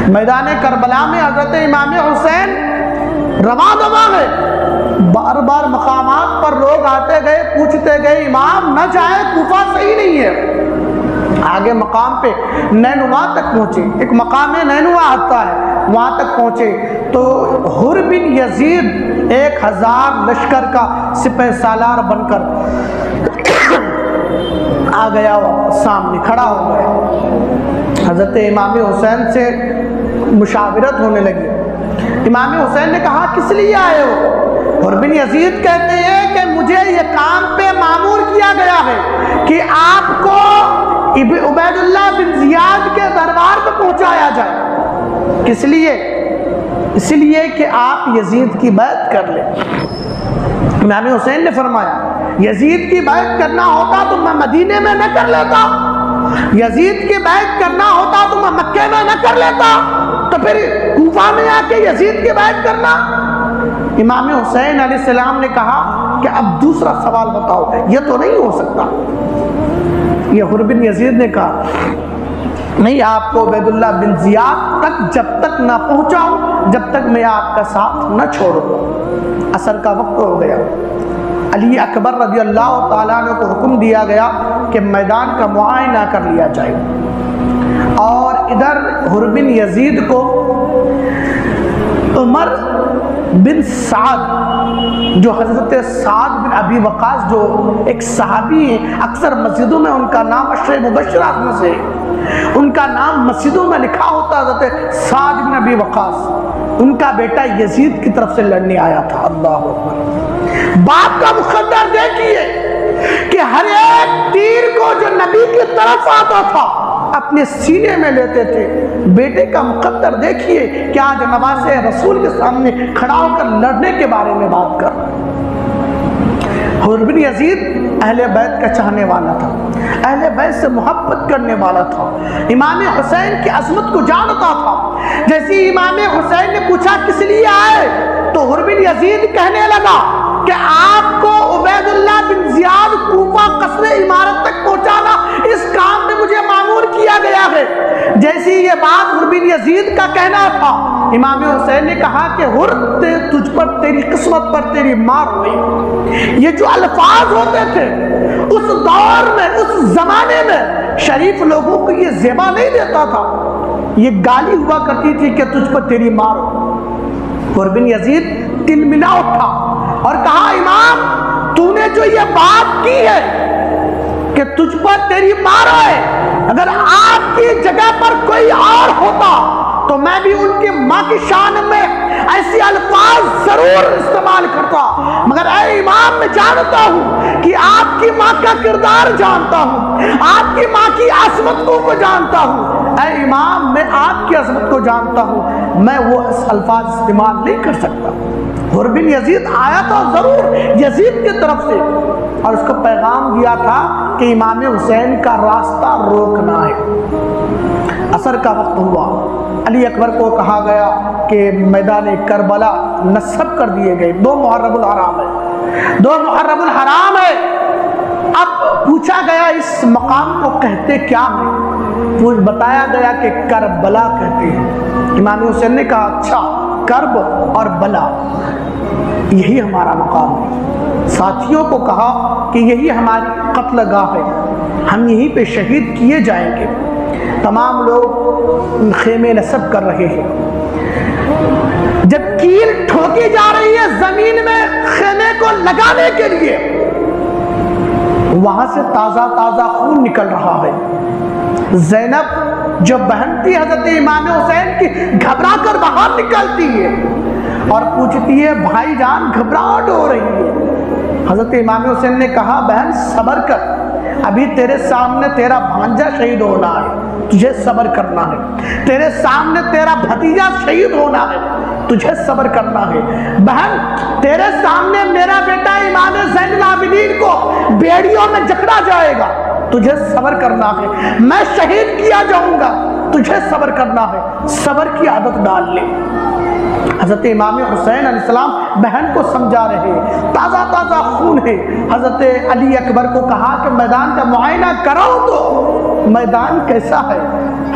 میدان کربلا میں حضرت امام حسین رواں دواں ہے، بار بار مقامات پر لوگ آتے گئے، پوچھتے گئے امام نہ جائے، کوفہ صحیح نہیں ہے۔ آگے مقام پہ نینوا تک پہنچے، ایک مقام نینوا آتا ہے، وہاں تک پہنچے تو حر بن یزید 1000 لشکر کا سپہ سالار بن کر آ گیا، سامنے کھڑا ہو گیا۔ حضرت امام حسین سے مشاورت ہونے لگی۔ امام حسین نے کہا کس لیے آئے ہو؟ حر بن یزید کہتے ہیں کہ مجھے یہ کام پہ مامور کیا گیا ہے کہ آپ کو عبید اللہ بن زیاد کے دربار پہ پہنچایا جائے۔ کس لیے؟ اس لیے کہ آپ یزید کی بیعت کر لیں۔ امام حسین نے فرمایا یزید کی بیعت کرنا ہوتا تو میں مدینے میں نہ کر لیتا، یزید کی بیعت کرنا ہوتا تو میں مکے میں نہ کر لیتا، تو پھر کوفہ میں آ کے یزید کی بیعت کرنا۔ امام حسین علیہ السلام نے کہا کہ اب دوسرا سوال بتاؤ، یہ تو نہیں ہو سکتا۔ یہ حر بن یزید نے کہا نہیں، آپ کو عبید اللہ بن زیاد تک جب تک نہ پہنچاؤں، جب تک میں آپ کا ساتھ نہ چھوڑوں۔ عصر کا وقت ہو گیا، علی اکبر رضی اللہ تعالیٰ عنہ کو حکم دیا گیا کہ میدان کا معائنہ کر لیا جائے، اور ادھر حر بن یزید کو عمر بن سعد، جو حضرت سعد بن ابی وقاص جو ایک صحابی ہیں، اکثر مسجدوں میں ان کا نام عشر مبشرات میں سے ان کا نام مسجدوں میں لکھا ہوتا، حضرت سعد بن ابی وقاص، ان کا بیٹا یزید کی طرف سے لڑنے آیا تھا۔ اللہ اکبر! باپ کا مقدر دیکھیے کہ ہر ایک تیر کو جو نبی کی طرف آتا تھا اپنے سینے میں لیتے تھے۔ بیٹے کا مقدر دیکھیے کہ آج نواز رسول کے سامنے کھڑا ہو کر لڑنے کے بارے میں بات کر رہا ہے۔ حر بن یزید اہل بیت کا چاہنے والا تھا، اہل بیت سے محبت کرنے والا تھا، امام حسین کی عظمت کو جانتا تھا۔ جیسے امام حسین نے پوچھا کس لیے آئے تو حر بن یزید کہنے لگا کہ آپ کو عبید اللہ بن زیاد کوفہ قصر عمارت تک پہنچانا، اس کام میں مجھے مامور کیا گیا ہے۔ جیسی یہ بات حر بن یزید کا کہنا تھا، امام حسین نے کہا کہ حر تجھ پر، تیری قسمت پر تیری مار ہوئی۔ یہ جو الفاظ ہوتے تھے اس دور میں، اس زمانے میں شریف لوگوں کو یہ زیبا نہیں دیتا تھا، یہ گالی ہوا کرتی تھی کہ تجھ پر تیری مار ہو۔ حر بن یزید تلملا اٹھا اور کہا امام تو نے جو یہ بات کی ہے کہ تجھ پر تیری مار ہے، اگر آپ کی جگہ پر کوئی اور ہوتا تو میں بھی ان کی ماں کی شان میں ایسی الفاظ ضرور استعمال کرتا، مگر اے امام میں جانتا ہوں کہ آپ کی ماں کا کردار جانتا ہوں، آپ کی ماں کی عظمت کو جانتا ہوں، اے امام میں آپ کی عظمت کو جانتا ہوں، میں وہ الفاظ استعمال نہیں کر سکتا۔ حر بن یزید آیا تھا ضرور یزید کی طرف سے، اور اس کو پیغام دیا تھا کہ امام حسین کا راستہ روکنا ہے۔ عصر کا وقت ہوا، علی اکبر کو کہا گیا کہ میدان کربلا نصب کر دیے گئے، 2 محرم الحرام ہے، 2 محرم الحرام ہے۔ اب پوچھا گیا اس مقام کو کہتے کیا ہے؟ وہ بتایا گیا کہ کربلا کہتے ہیں۔ امام حسین نے کہا اچھا، کرب اور بلا یہی ہمارا مقام ہے۔ ساتھیوں کو کہا کہ یہی ہماری قتل گاہ ہے، ہم یہیں پہ شہید کیے جائیں گے۔ تمام لوگ خیمے نصب کر رہے ہیں، جب کیل ٹھوکی جا رہی ہے زمین میں خیمے کو لگانے کے لیے، وہاں سے تازہ تازہ خون نکل رہا ہے۔ زینب جو بہن تھی حضرت امام حسین کی، گھبرا کر باہر نکلتی ہے اور پوچھتی ہے بھائی جان گھبراہٹ ہو رہی ہے۔ حضرت امام حسین نے کہا بہن صبر کر، ابھی تیرے سامنے تیرا بھانجا شہید ہونا ہے، تجھے صبر کرنا ہے، تیرے سامنے تیرا بھتیجا شہید ہونا ہے، تجھے صبر کرنا ہے۔ بہن تیرے سامنے میرا بیٹا امام زین العابدین کو بیڑیوں میں جکڑا جائے گا، تجھے صبر کرنا ہے، میں شہید کیا جاؤں گا، تجھے صبر کرنا ہے، صبر کی عادت ڈال لے۔ حضرت امام حسین علیہ السلام بہن کو سمجھا رہے، تازہ تازہ خون ہے۔ حضرت علی اکبر کو کہا کہ میدان کا معائنہ کراؤ تو میدان کیسا ہے؟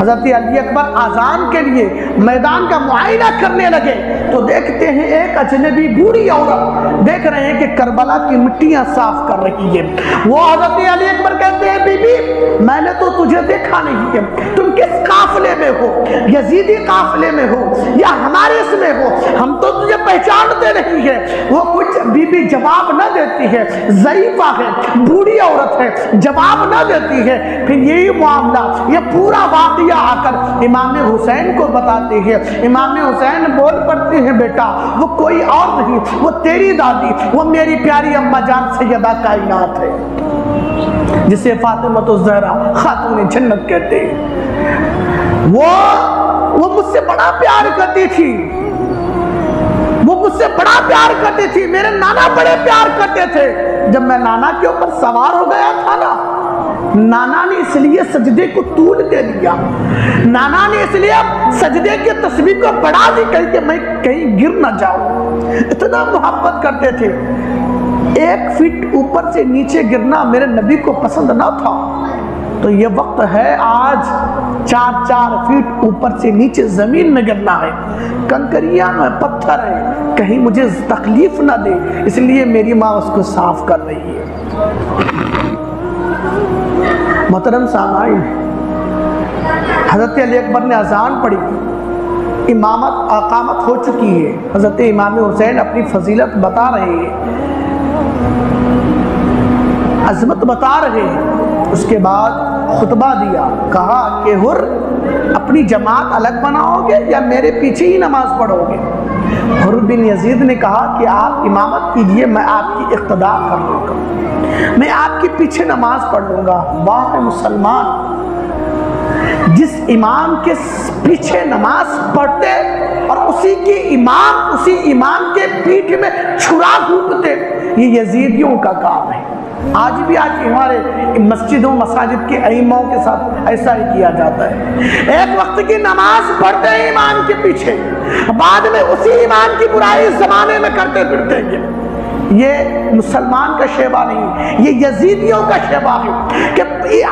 حضرت علی اکبر آذان کے لیے میدان کا معائنہ کرنے لگے تو دیکھتے ہیں ایک اجنبی بوڑھی عورت دیکھ رہے ہیں کہ کربلا کی مٹیاں صاف کر رہی ہے۔ وہ حضرت علی اکبر کہتے ہیں بی بی میں نے تو تجھے دیکھا نہیں ہے، تم کس قافلے میں ہو، یزیدی قافلے میں ہو یا ہمارے اس میں ہو، ہم تو تجھے پہچانتے نہیں ہے۔ وہ کچھ بی بی جواب نہ دیتی ہے، ضعیفہ ہے، بوڑھی عورت ہے، جواب نہ دیتی ہے۔ پھر یہی معاملہ، یہ پورا واقعہ آ کر امام حسین کو بتاتے ہیں۔ امام حسین بول پڑتے ہیں بیٹا وہ کوئی اور نہیں، وہ تیری دادی، وہ میری پیاری اماں جان سیدہ کائنات ہے جسے فاطمہ الزہرا خاتون جنت کہتے ہیں۔ وہ مجھ سے بڑا پیار کرتی تھی، وہ مجھ سے بڑا پیار کرتی تھی، میرے نانا بڑے پیار کرتے تھے۔ جب میں نانا کے اوپر سوار ہو گیا تھا نا، نانا نے اس لیے سجدے کو طول دے دیا، نانا نے اس لیے سجدے کی تسبیح کو بڑھا دی کہ میں کہیں گر نہ جاؤں۔ اتنا محبت کرتے تھے، 1 فٹ اوپر سے نیچے گرنا میرے نبی کو پسند نہ تھا۔ تو یہ وقت ہے آج 4 فٹ اوپر سے نیچے زمین میں گرنا ہے، کنکریاں میں پتھر ہے، کہیں مجھے تکلیف نہ دے، اس لیے میری ماں اس کو صاف کر رہی ہے۔ محترم سامعین، حضرت علی اکبر نے اذان پڑھی، امامت اقامت ہو چکی ہے، حضرت امام حسین اپنی فضیلت بتا رہے ہیں، عظمت بتا رہے ہیں۔ اس کے بعد خطبہ دیا، کہا کہ حر اپنی جماعت الگ بناؤ گے یا میرے پیچھے ہی نماز پڑھو گے؟ حر بن یزید نے کہا کہ آپ امامت کیجئے، میں آپ کی اقتداء کر لوں گا، میں آپ کے پیچھے نماز پڑھ لوں گا۔ واہ مسلمان، جس امام کے پیچھے نماز پڑھتے اور اسی امام کے پیٹھ میں چھرا گھونپتے، یہ یزیدیوں کا کام ہے۔ آج بھی ہمارے مسجدوں مساجد کے ائموں کے ساتھ ایسا ہی کیا جاتا ہے، ایک وقت کی نماز پڑھتے ہیں امام کے پیچھے، بعد میں اسی امام کی برائی زمانے میں کرتے پھرتے ہیں۔ یہ مسلمان کا شیبہ نہیں، یہ یزیدیوں کا شیبہ ہے کہ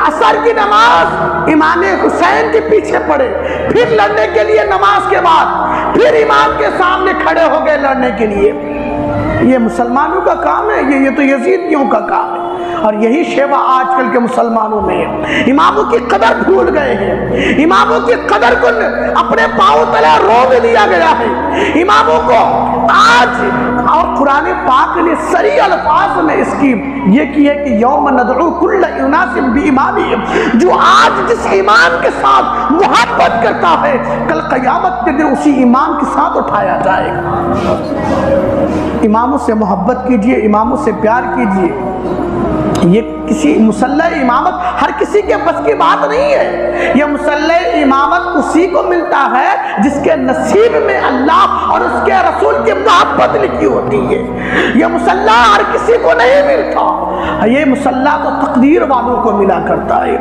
عصر کی نماز امام حسین کے پیچھے پڑھے، پھر لڑنے کے لیے نماز کے بعد پھر امام کے سامنے کھڑے ہو گئے لڑنے کے لیے۔ یہ مسلمانوں کا کام ہے، یہ تو یزیدیوں کا کام ہے، اور یہی شیوہ آج کل کے مسلمانوں میں ہے۔ اماموں کی قدر بھول گئے ہیں، اماموں کی قدر کو اپنے پاؤں تلے روک دیا گیا ہے۔ اماموں کو آج، اور قرآن پاک نے صریح الفاظ میں اس کی یہ کی ہے کہ یوم ندعو کل اناس بامامہم، جو آج جس امام کے ساتھ محبت کرتا ہے کل قیامت کے دن اسی امام کے ساتھ اٹھایا جائے گا۔ اماموں سے محبت کیجئے، اماموں سے پیار کیجئے۔ یہ کسی مسلح امامت ہر کسی کے بس کی بات نہیں ہے، یہ مسلح امامت اسی کو ملتا ہے جس کے نصیب میں اللہ اور اس کے رسول کی محبت لکھی ہوتی ہے۔ یہ مسلح ہر کسی کو نہیں ملتا، یہ مسلح تو تقدیر والوں کو ملا کرتا ہے۔